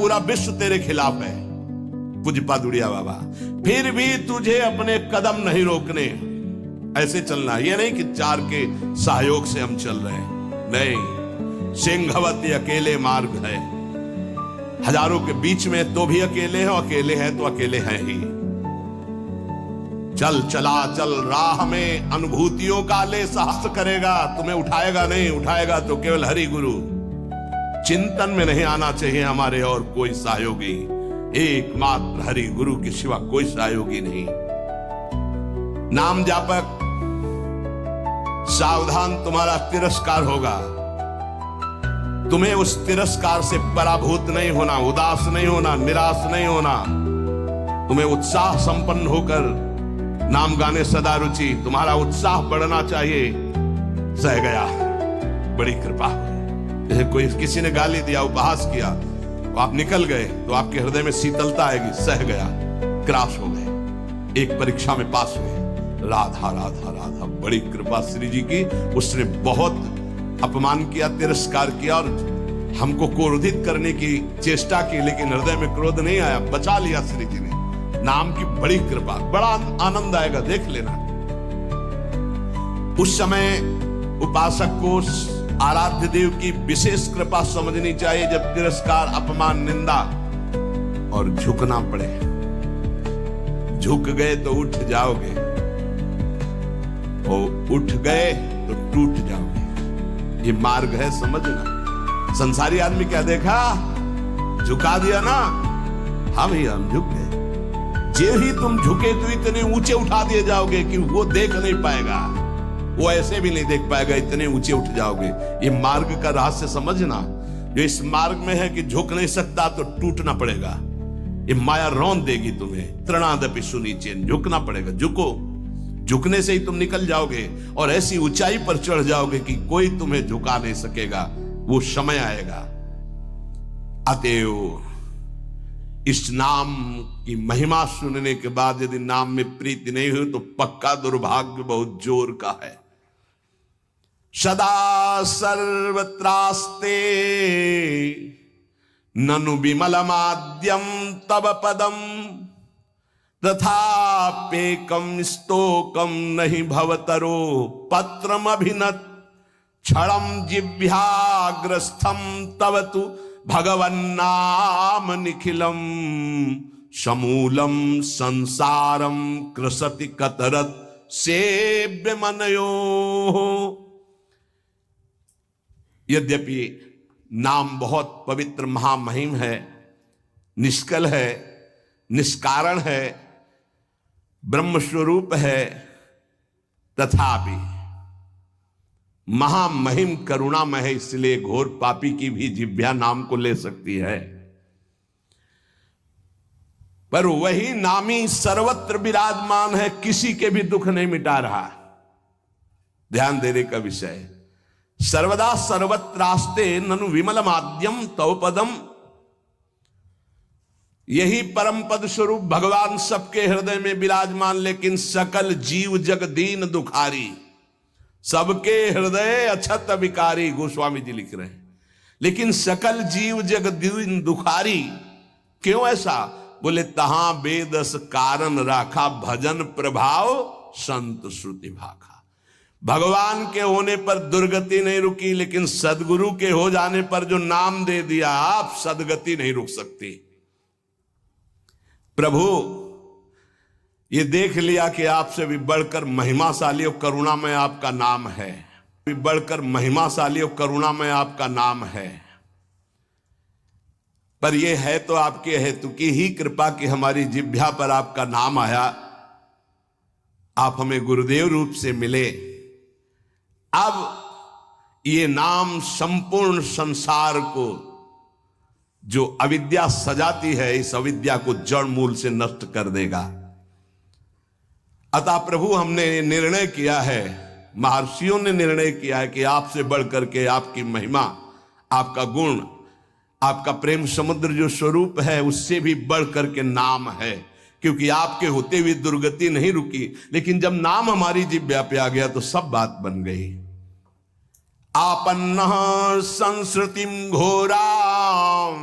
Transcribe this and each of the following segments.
पूरा विश्व तेरे खिलाफ है। पूज्यपाद उड़िया बाबा, फिर भी तुझे अपने कदम नहीं रोकने, ऐसे चलना। ये नहीं कि चार के सहयोग से हम चल रहे हैं, नहीं। सिंहवती अकेले मार्ग है, हजारों के बीच में तो भी अकेले हैं, अकेले हैं तो अकेले हैं ही। चल चला चल राह में अनुभूतियों का ले साहस करेगा, तुम्हें उठाएगा नहीं, उठाएगा तो केवल हरि गुरु। चिंतन में नहीं आना चाहिए हमारे और कोई सहयोगी, एकमात्र हरि गुरु के सिवा कोई सहयोगी नहीं। नाम जापक, सावधान, तुम्हारा तिरस्कार होगा। तुम्हें उस तिरस्कार से पराभूत नहीं होना, उदास नहीं होना, निराश नहीं होना। तुम्हें उत्साह संपन्न होकर नाम गाने सदा रुचि, तुम्हारा उत्साह बढ़ना चाहिए। सह गया, बड़ी कृपा। जैसे कोई किसी ने गाली दिया, उपहास किया, तो आप निकल गए तो आपके हृदय में शीतलता आएगी। सह गया, क्रॉस हो गए, एक परीक्षा में पास हुए। राधा राधा राधा, बड़ी कृपा श्री जी की। उसने बहुत अपमान किया, तिरस्कार किया और हमको क्रोधित करने की चेष्टा की, लेकिन हृदय में क्रोध नहीं आया, बचा लिया श्री जी ने। नाम की बड़ी कृपा, बड़ा आनंद आएगा, देख लेना। उस समय उपासक को आराध्य देव की विशेष कृपा समझनी चाहिए, जब तिरस्कार, अपमान, निंदा और झुकना पड़े। झुक गए तो उठ जाओगे, और उठ गए तो टूट जाओगे। ये मार्ग है, समझना। संसारी आदमी क्या देखा, झुका दिया ना, हम झुक गए। जे ही तुम झुके तो इतने ऊंचे उठा दिए जाओगे कि वो देख नहीं पाएगा, वो ऐसे भी नहीं देख पाएगा, इतने ऊंचे उठ जाओगे। ये मार्ग का रहस्य समझना। जो इस मार्ग में है कि झुक नहीं सकता तो टूटना पड़ेगा। ये माया रौंद देगी तुम्हें। तृणादपि सुनीचेन, झुकना पड़ेगा। झुको, झुकने से ही तुम निकल जाओगे और ऐसी ऊंचाई पर चढ़ जाओगे कि कोई तुम्हें झुका नहीं सकेगा। वो समय आएगा। अतएव इस नाम की महिमा सुनने के बाद यदि नाम में प्रीति नहीं हुई तो पक्का दुर्भाग्य बहुत जोर का है। सदा सर्वत्रास्ते ननु विमलमाद्यम तव पदम तथापेकम स्तोकम नहीं भवतरो पत्रम अभिनत क्षणम जिह्वाग्रस्थम तव तु भगवन्नाम निखिलम समूलम संसारम कृसति कतरत सेव्य मनयो। यद्यपि नाम बहुत पवित्र महामहिम है, निष्कल है, निष्कारण है, ब्रह्म स्वरूप है, तथापि महामहिम करुणामय है, इसलिए घोर पापी की भी जिह्वा नाम को ले सकती है। पर वही नामी सर्वत्र विराजमान है, किसी के भी दुख नहीं मिटा रहा। ध्यान देने का विषय। सर्वदा सर्वत्रास्ते ननु विमलमाद्यम तव पदम। यही परम पद स्वरूप भगवान सबके हृदय में विराजमान, लेकिन सकल जीव जग दीन दुखारी। सबके हृदय अछत विकारी, गोस्वामी जी लिख रहे हैं। लेकिन सकल जीव जग दीन दुखारी, क्यों ऐसा? बोले तहां बेदस कारण राखा, भजन प्रभाव संत श्रुति भाखा। भगवान के होने पर दुर्गति नहीं रुकी, लेकिन सदगुरु के हो जाने पर जो नाम दे दिया, आप सदगति नहीं रुक सकती। प्रभु ये देख लिया कि आपसे भी बढ़कर महिमाशाली और करुणामय आपका नाम है, भी बढ़कर महिमाशाली और करुणामय आपका नाम है। पर यह है तो आपके हेतु की ही कृपा कि हमारी जिह्वा पर आपका नाम आया, आप हमें गुरुदेव रूप से मिले। अब ये नाम संपूर्ण संसार को जो अविद्या सजाती है, इस अविद्या को जड़ मूल से नष्ट कर देगा। अतः प्रभु हमने निर्णय किया है, महर्षियों ने निर्णय किया है कि आपसे बढ़कर के आपकी महिमा, आपका गुण, आपका प्रेम समुद्र जो स्वरूप है, उससे भी बढ़ करके नाम है। क्योंकि आपके होते हुए दुर्गति नहीं रुकी, लेकिन जब नाम हमारी जिह्वा पे आ गया तो सब बात बन गई। आपन्नः संस्कृतिम घोराम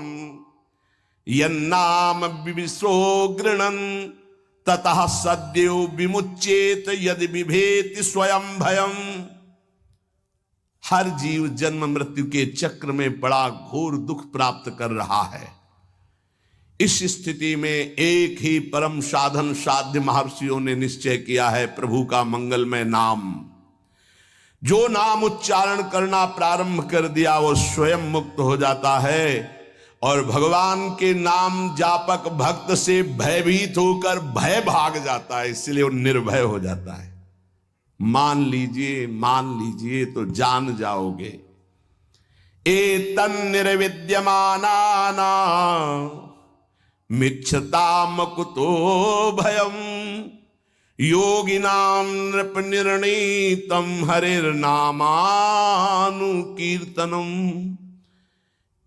यन्नाम विविशो गृणन ततः सद्यो विमुच्येत यदि बिभेति स्वयं भयम। हर जीव जन्म मृत्यु के चक्र में बड़ा घोर दुख प्राप्त कर रहा है। इस स्थिति में एक ही परम साधन साध्य महर्षियों ने निश्चय किया है, प्रभु का मंगलमय नाम। जो नाम उच्चारण करना प्रारंभ कर दिया वो स्वयं मुक्त हो जाता है और भगवान के नाम जापक भक्त से भयभीत होकर भय भाग जाता है, इसलिए वो निर्भय हो जाता है। मान लीजिए तो जान जाओगे। एतन् निर्विद्यमानाना मिच्छताम कुतो भयम योगिनाम नृप निर्णीतम हरिर्नामानुकीर्तनम।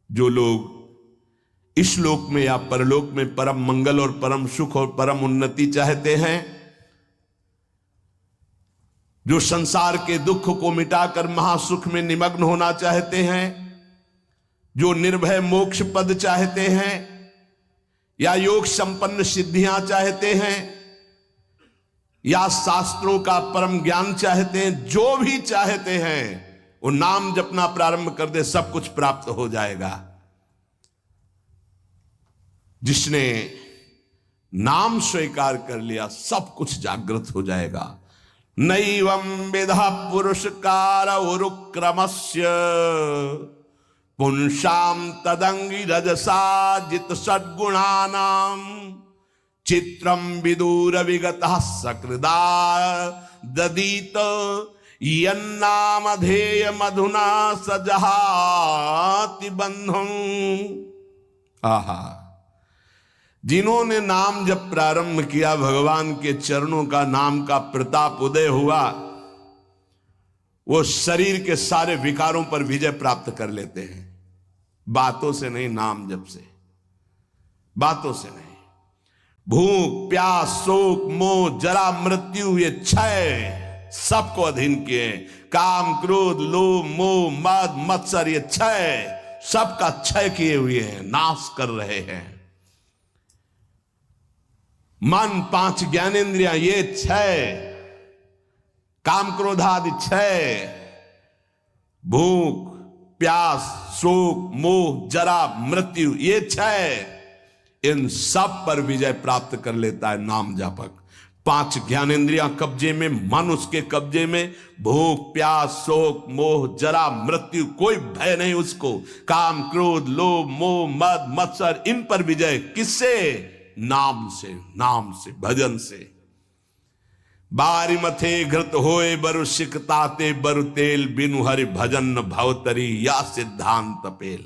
जो लोग इस लोक में या परलोक में परम मंगल और परम सुख और परम उन्नति चाहते हैं, जो संसार के दुख को मिटाकर महासुख में निमग्न होना चाहते हैं, जो निर्भय मोक्ष पद चाहते हैं या योग संपन्न सिद्धियां चाहते हैं या शास्त्रों का परम ज्ञान चाहते हैं, जो भी चाहते हैं वो नाम जपना प्रारंभ कर दे, सब कुछ प्राप्त हो जाएगा। जिसने नाम स्वीकार कर लिया सब कुछ जागृत हो जाएगा। नैवं विधा पुरुषकार उरुक्रमस्य पुंसाम तदंगी रजसा जित सद्गुणानाम चित्रम विदूर विगतः सकृदा ददीत यन्नामधेय मधुना सजहाति बंधुम। आहा, जिन्होंने नाम जब प्रारंभ किया, भगवान के चरणों का नाम का प्रताप उदय हुआ, वो शरीर के सारे विकारों पर विजय प्राप्त कर लेते हैं। बातों से नहीं, नाम जप से, बातों से नहीं। भूख प्यास शोक मोह जरा मृत्यु ये छह सबको अधीन किए। काम क्रोध लोभ मोह मद मत्सर ये छह सबका क्षय किए हुए हैं, नाश कर रहे हैं। मन पांच ज्ञानेंद्रियां ये छह, काम क्रोध आदि छह, भूख प्यास शोक मोह जरा मृत्यु ये छह, इन सब पर विजय प्राप्त कर लेता है नाम जापक। पांच ज्ञानेंद्रियां कब्जे में, मन उसके कब्जे में, भूख प्यास शोक मोह जरा मृत्यु कोई भय नहीं उसको। काम क्रोध लोभ मोह मद मत्सर इन पर विजय किससे? नाम से, नाम से, भजन से। बारी मथे घृत होए बरु सिकताते बरु तेल बिनु हरि भजन भवतरी या सिद्धांत पेल।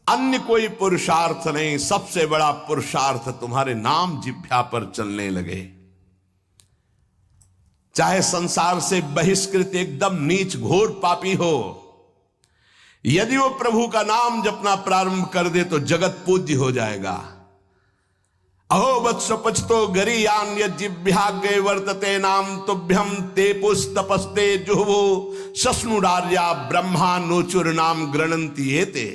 अन्य कोई पुरुषार्थ नहीं, सबसे बड़ा पुरुषार्थ तुम्हारे नाम जिह्वा पर चलने लगे। चाहे संसार से बहिष्कृत एकदम नीच घोर पापी हो, यदि वो प्रभु का नाम जपना प्रारंभ कर दे तो जगत पूज्य हो जाएगा। अहो वत्स पचतो गरीयान यज्जिभ्याग्रे वर्तते नाम तुभ्यम ते पुस्तपस्ते जुहवो सस्नुरार्या ब्रह्मा नोचुर नाम गृणंति एते।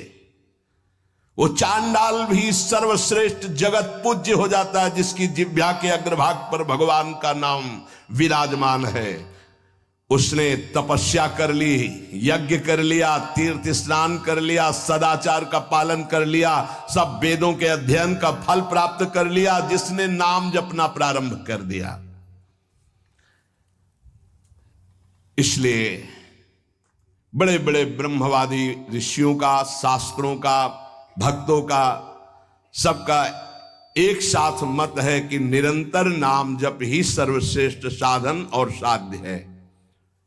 वो चांडाल भी सर्वश्रेष्ठ जगत पूज्य हो जाता है जिसकी जिह्वा के अग्रभाग पर भगवान का नाम विराजमान है। उसने तपस्या कर ली, यज्ञ कर लिया, तीर्थ स्नान कर लिया, सदाचार का पालन कर लिया, सब वेदों के अध्ययन का फल प्राप्त कर लिया, जिसने नाम जपना प्रारंभ कर दिया। इसलिए बड़े बड़े ब्रह्मवादी ऋषियों का, शास्त्रों का, भक्तों का, सबका एक साथ मत है कि निरंतर नाम जप ही सर्वश्रेष्ठ साधन और साध्य है।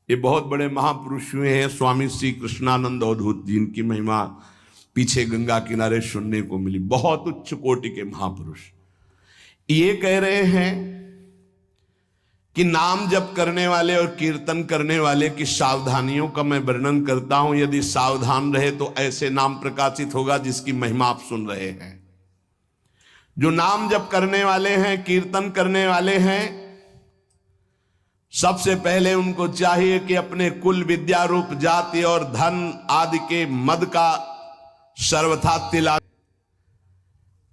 ये बहुत बड़े महापुरुष हुए हैं, स्वामी श्री कृष्णानंद अवधूत जी, इनकी महिमा पीछे गंगा किनारे सुनने को मिली। बहुत उच्च कोटि के महापुरुष ये कह रहे हैं कि नाम जप करने वाले और कीर्तन करने वाले की सावधानियों का मैं वर्णन करता हूं। यदि सावधान रहे तो ऐसे नाम प्रकाशित होगा जिसकी महिमा आप सुन रहे हैं। जो नाम जप करने वाले हैं, कीर्तन करने वाले हैं, सबसे पहले उनको चाहिए कि अपने कुल विद्या रूप जाति और धन आदि के मद का सर्वथा तिला।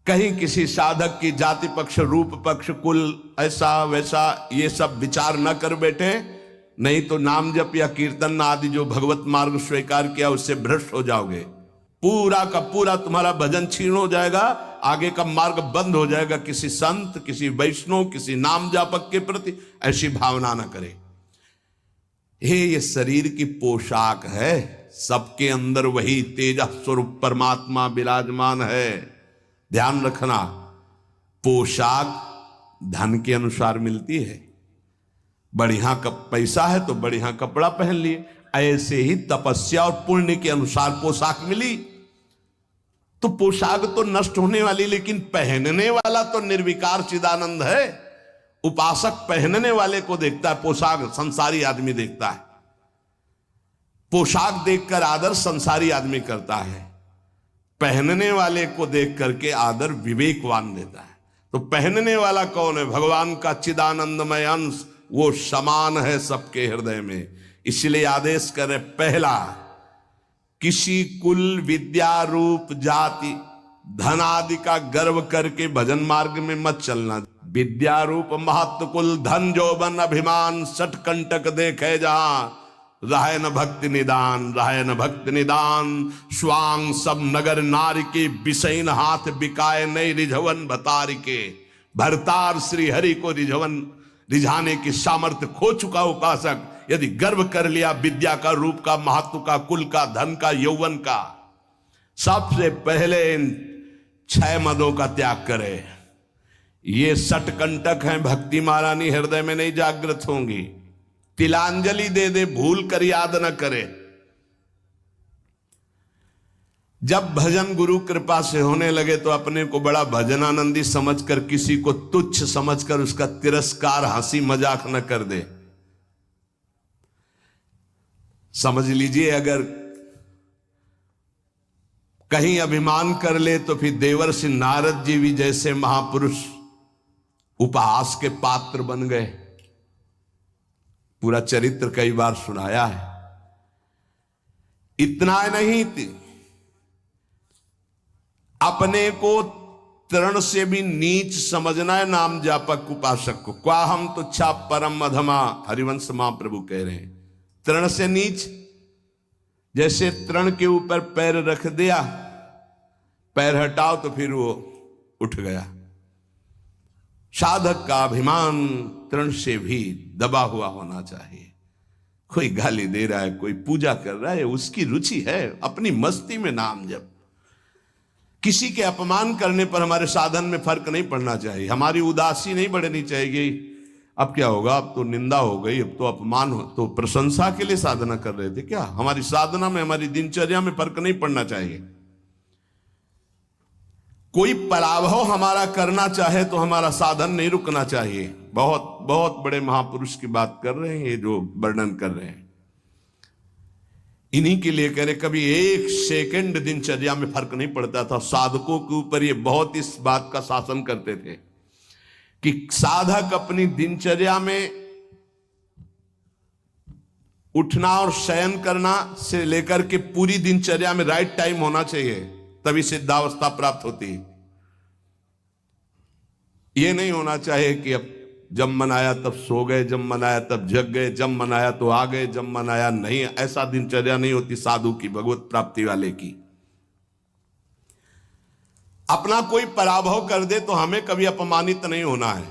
कहीं किसी साधक की जाति पक्ष, रूप पक्ष, कुल, ऐसा वैसा ये सब विचार न कर बैठे, नहीं तो नाम जप या कीर्तन आदि जो भगवत मार्ग स्वीकार किया उससे भ्रष्ट हो जाओगे। पूरा का पूरा तुम्हारा भजन छीन हो जाएगा, आगे का मार्ग बंद हो जाएगा। किसी संत, किसी वैष्णव, किसी नाम जापक के प्रति ऐसी भावना न करे। ये शरीर की पोशाक है, सबके अंदर वही तेजा स्वरूप परमात्मा विराजमान है। ध्यान रखना, पोशाक धन के अनुसार मिलती है। बढ़िया पैसा है तो बढ़िया कपड़ा पहन लिए, ऐसे ही तपस्या और पुण्य के अनुसार पोशाक मिली। तो पोशाक तो नष्ट होने वाली, लेकिन पहनने वाला तो निर्विकार चिदानंद है। उपासक पहनने वाले को देखता है, पोशाक संसारी आदमी देखता है। पोशाक देखकर आदर संसारी आदमी करता है, पहनने वाले को देख करके आदर विवेकवान देता है। तो पहनने वाला कौन है? भगवान का चिदानंदमय अंश, वो समान है सबके हृदय में। इसलिए आदेश करे, पहला, किसी कुल, विद्या, रूप, जाति, धन आदि का गर्व करके भजन मार्ग में मत चलना। विद्या, रूप, महत्व, कुल, धन, जौबन, अभिमान, सठ कंटक देखे जहां, रहे न भक्ति निदान, रहे न भक्ति निदान। स्वांग सब नगर नारी के, बिसैन हाथ बिकाए नहीं रिझवन भतारी के। भरतार श्री हरि को रिझाने की सामर्थ्य खो चुका उपासक यदि गर्व कर लिया विद्या का, रूप का, महत्व का, कुल का, धन का, यौवन का, सबसे पहले इन 6 मदों का त्याग करे। ये सठ कंटक हैं, भक्ति महारानी हृदय में नहीं जागृत होंगी। तिलांजलि दे दे, भूल कर याद न करे। जब भजन गुरु कृपा से होने लगे तो अपने को बड़ा भजनानंदी समझकर, किसी को तुच्छ समझकर उसका तिरस्कार, हंसी मजाक न कर दे। समझ लीजिए, अगर कहीं अभिमान कर ले तो फिर देवर्षि नारद जी भी जैसे महापुरुष उपहास के पात्र बन गए। पूरा चरित्र कई बार सुनाया है। इतना नहीं, अपने को तृण से भी नीच समझना है नाम जापक उपासक को। क्वा हम तुच्छा परम अधमा, हरिवंश महाप्रभु कह रहे हैं। तृण से नीच, जैसे तृण के ऊपर पैर रख दिया, पैर हटाओ तो फिर वो उठ गया। साधक का अभिमान तृण से भी दबा हुआ होना चाहिए। कोई गाली दे रहा है, कोई पूजा कर रहा है, उसकी रुचि है, अपनी मस्ती में नाम जप। किसी के अपमान करने पर हमारे साधन में फर्क नहीं पड़ना चाहिए। हमारी उदासी नहीं बढ़नी चाहिए। अब क्या होगा, अब तो निंदा हो गई, अब तो अपमान हो, तो प्रशंसा के लिए साधना कर रहे थे क्या? हमारी साधना में, हमारी दिनचर्या में फर्क नहीं पड़ना चाहिए। कोई पराभव हमारा करना चाहे तो हमारा साधन नहीं रुकना चाहिए। बहुत बहुत बड़े महापुरुष की बात कर रहे हैं ये जो वर्णन कर रहे हैं। इन्हीं के लिए कह रहे, कभी 1 सेकंड दिनचर्या में फर्क नहीं पड़ता था। साधकों के ऊपर ये बहुत इस बात का शासन करते थे कि साधक अपनी दिनचर्या में उठना और शयन करना से लेकर के पूरी दिनचर्या में राइट टाइम होना चाहिए, तभी सिद्धावस्था प्राप्त होती है। ये नहीं होना चाहिए कि अब जब मन आया तब सो गए, जब मन आया तब जग गए, जब मन आया तो आ गए, जब मन आया नहीं। ऐसा दिनचर्या नहीं होती साधु की, भगवत प्राप्ति वाले की। अपना कोई पराभव कर दे तो हमें कभी अपमानित नहीं होना है,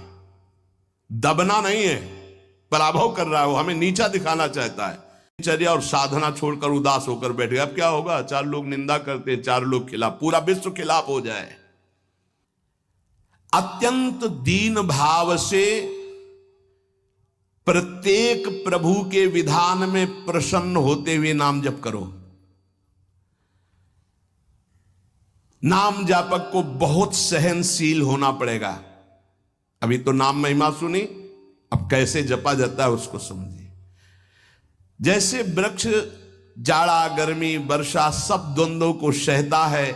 दबना नहीं है। पराभव कर रहा है वो, हमें नीचा दिखाना चाहता है। दिनचर्या और साधना छोड़कर उदास होकर बैठ गए, अब क्या होगा? 4 लोग निंदा करते हैं, 4 लोग खिलाफ, पूरा विश्व खिलाफ हो जाए। अत्यंत दीन भाव से प्रत्येक प्रभु के विधान में प्रसन्न होते हुए नाम जप करो। नाम जापक को बहुत सहनशील होना पड़ेगा। अभी तो नाम महिमा सुनी, अब कैसे जपा जाता है उसको समझिए। जैसे वृक्ष जाड़ा, गर्मी, वर्षा सब द्वंद्वों को सहता है।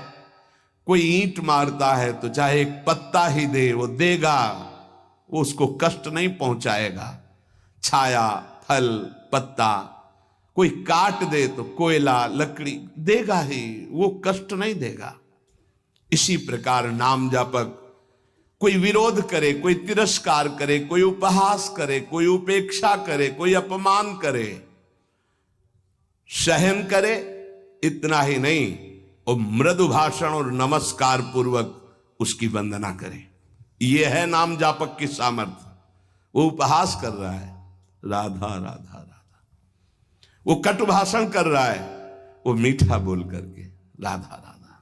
कोई ईंट मारता है तो चाहे एक पत्ता ही दे, वो देगा, वो उसको कष्ट नहीं पहुंचाएगा। छाया, फल, पत्ता, कोई काट दे तो कोयला लकड़ी देगा ही, वो कष्ट नहीं देगा। इसी प्रकार नाम जापक कोई विरोध करे, कोई तिरस्कार करे, कोई उपहास करे, कोई उपेक्षा करे, कोई अपमान करे, सहन करे, इतना ही नहीं और मृदु भाषण और नमस्कार पूर्वक उसकी वंदना करे। यह है नाम जापक की सामर्थ्य। वो उपहास कर रहा है, राधा राधा राधा, वो कटु भाषण कर रहा है, वो मीठा बोल करके राधा राधा,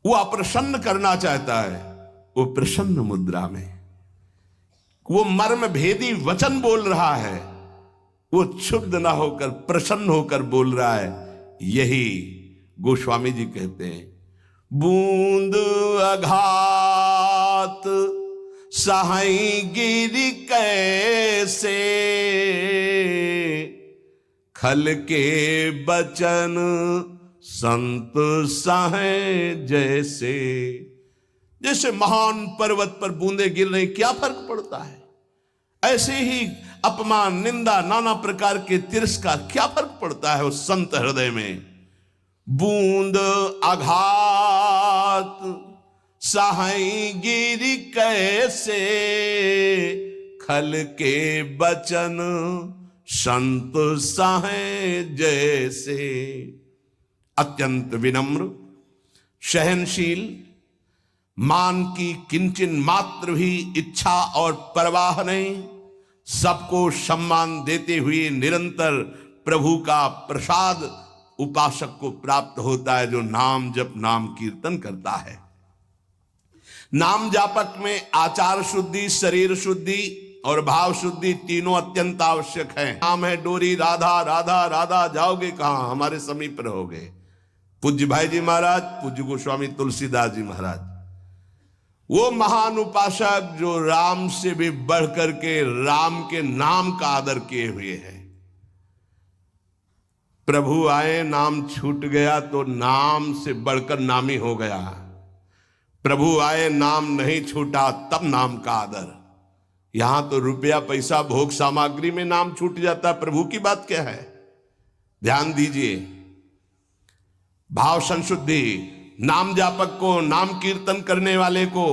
वो अप्रसन्न करना चाहता है, वो प्रसन्न मुद्रा में, वो मर्म भेदी वचन बोल रहा है, वो क्षुब्ध ना होकर प्रसन्न होकर बोल रहा है। यही गोस्वामी जी कहते हैं, बूंद अघात सहाई गिरि कैसे, खल के बचन संत सहे जैसे। जैसे महान पर्वत पर बूंदे गिर रही, क्या फर्क पड़ता है? ऐसे ही अपमान, निंदा, नाना प्रकार के तिरस्कार, क्या फर्क पड़ता है उस संत हृदय में? बूंद आघात सहाई गिरि कैसे, खल के बचन संत सहे जैसे। अत्यंत विनम्र, सहनशील, मान की किंचन मात्र भी इच्छा और परवाह नहीं, सबको सम्मान देते हुए निरंतर प्रभु का प्रसाद उपासक को प्राप्त होता है, जो नाम जप नाम कीर्तन करता है। नाम जापक में आचार शुद्धि, शरीर शुद्धि और भाव शुद्धि तीनों अत्यंत आवश्यक है। नाम है डोरी, राधा राधा राधा, जाओगे कहां? हमारे समीप रहोगे। पूज्य भाई जी महाराज, पूज्य गोस्वामी तुलसीदास जी महाराज, वो महान उपासक जो राम से भी बढ़ करके राम के नाम का आदर किए हुए हैं। प्रभु आए, नाम छूट गया तो नाम से बढ़कर नामी हो गया। प्रभु आए, नाम नहीं छूटा, तब नाम का आदर। यहां तो रुपया पैसा भोग सामग्री में नाम छूट जाता, प्रभु की बात क्या है? ध्यान दीजिए। भाव संशुद्धि, नाम जापक को, नाम कीर्तन करने वाले को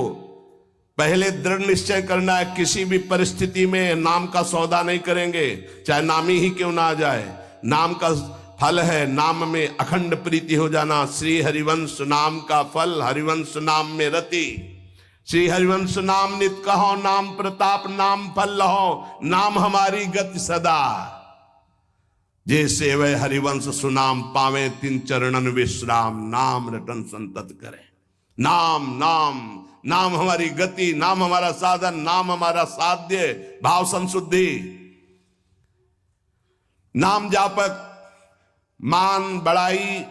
पहले दृढ़ निश्चय करना है, किसी भी परिस्थिति में नाम का सौदा नहीं करेंगे, चाहे नामी ही क्यों ना आ जाए। नाम का फल है नाम में अखंड प्रीति हो जाना। श्री हरिवंश नाम का फल, हरिवंश नाम में रति। श्री हरिवंश नाम नित कहो, नाम प्रताप नाम फल लहो, नाम हमारी गति सदा। जैसे वह हरिवंश सुनाम पावे, तिन चरणन विश्राम, नाम रटन संतत करे। नाम नाम नाम हमारी गति, नाम हमारा साधन, नाम हमारा साध्य। भाव संशुद्धि, नाम जापक मान बड़ाई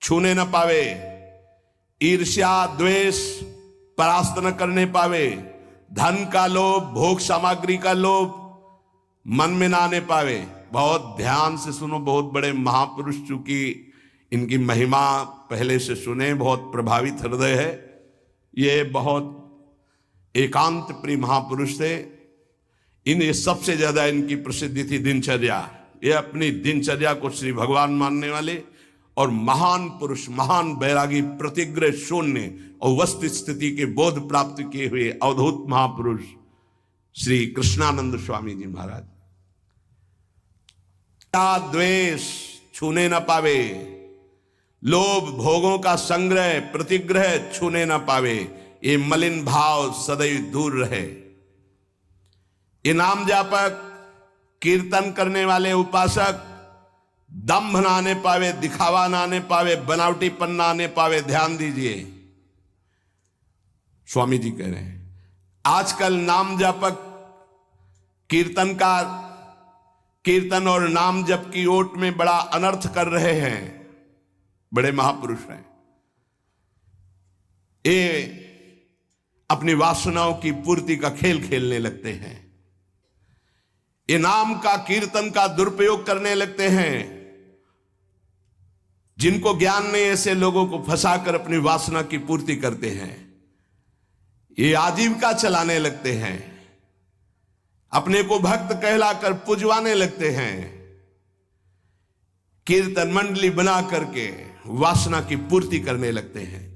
छूने न पावे, ईर्ष्या द्वेष परास्त न करने पावे, धन का लोभ, भोग सामग्री का लोभ मन में ना आने पावे। बहुत ध्यान से सुनो, बहुत बड़े महापुरुष, चूंकि इनकी महिमा पहले से सुने, बहुत प्रभावित हृदय है। ये बहुत एकांत प्रिय महापुरुष थे। इन्हें सबसे ज्यादा इनकी प्रसिद्धि थी दिनचर्या। ये अपनी दिनचर्या को श्री भगवान मानने वाले और महान पुरुष, महान बैरागी, प्रतिग्रह शून्य और वस्तु स्थिति के बोध प्राप्त किए हुए अवधूत महापुरुष श्री कृष्णानंद स्वामी जी महाराज। द्वेष छूने न पावे, लोभ भोगों का संग्रह प्रतिग्रह छूने न पावे, ये मलिन भाव सदैव दूर रहे। ये नाम जापक कीर्तन करने वाले उपासक दंभ ना आने पावे, दिखावा ना आने पावे, बनावटीपन ना आने पावे। ध्यान दीजिए, स्वामी जी कह रहे हैं आजकल नाम जापक कीर्तनकार कीर्तन और नाम जप की ओट में बड़ा अनर्थ कर रहे हैं। बड़े महापुरुष हैं, ये अपनी वासनाओं की पूर्ति का खेल खेलने लगते हैं। ये नाम का कीर्तन का दुरुपयोग करने लगते हैं। जिनको ज्ञान नहीं, ऐसे लोगों को फंसाकर अपनी वासना की पूर्ति करते हैं। ये आजीविका चलाने लगते हैं, अपने को भक्त कहलाकर पुजवाने लगते हैं। कीर्तन मंडली बना करके वासना की पूर्ति करने लगते हैं।